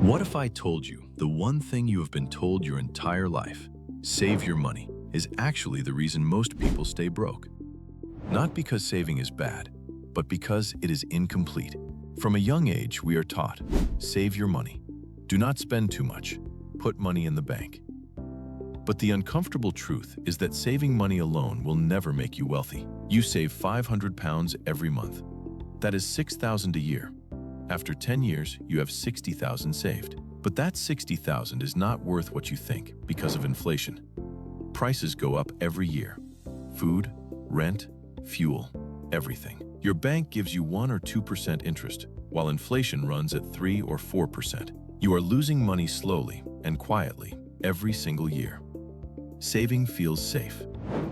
What if I told you the one thing you have been told your entire life, save your money, is actually the reason most people stay broke? Not because saving is bad, but because it is incomplete. From a young age, we are taught, save your money. Do not spend too much. Put money in the bank. But the uncomfortable truth is that saving money alone will never make you wealthy. You save £500 every month. That is $6,000 a year. After 10 years, you have $60,000 saved. But that $60,000 is not worth what you think because of inflation. Prices go up every year. Food, rent, fuel, everything. Your bank gives you 1 or 2% interest, while inflation runs at 3 or 4%. You are losing money slowly and quietly every single year. Saving feels safe.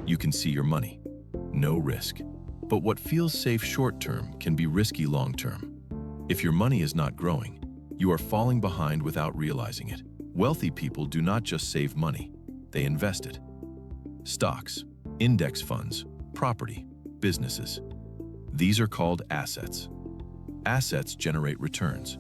You can see your money. No risk. But what feels safe short-term can be risky long-term. If your money is not growing, you are falling behind without realizing it. Wealthy people do not just save money, they invest it. Stocks, index funds, property, businesses. These are called assets. Assets generate returns.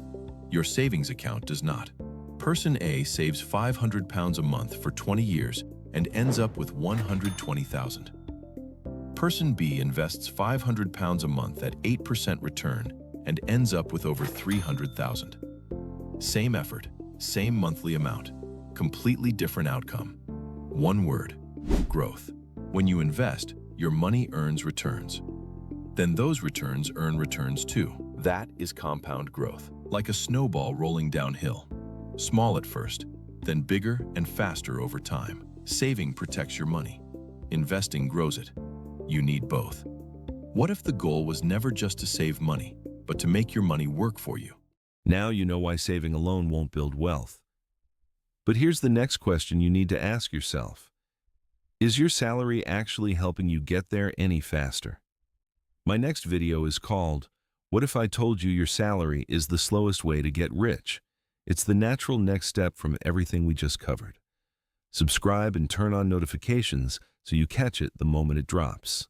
Your savings account does not. Person A saves £500 a month for 20 years and ends up with $120,000. Person B invests £500 a month at 8% return and ends up with over $300,000. Same effort, same monthly amount, completely different outcome. One word, growth. When you invest, your money earns returns. Then those returns earn returns too. That is compound growth, like a snowball rolling downhill. Small at first, then bigger and faster over time. Saving protects your money. Investing grows it. You need both. What if the goal was never just to save money, but to make your money work for you? Now you know why saving alone won't build wealth. But here's the next question you need to ask yourself. Is your salary actually helping you get there any faster? My next video is called, What If I Told You Your Salary is the Slowest Way to Get Rich? It's the natural next step from everything we just covered. Subscribe and turn on notifications so you catch it the moment it drops.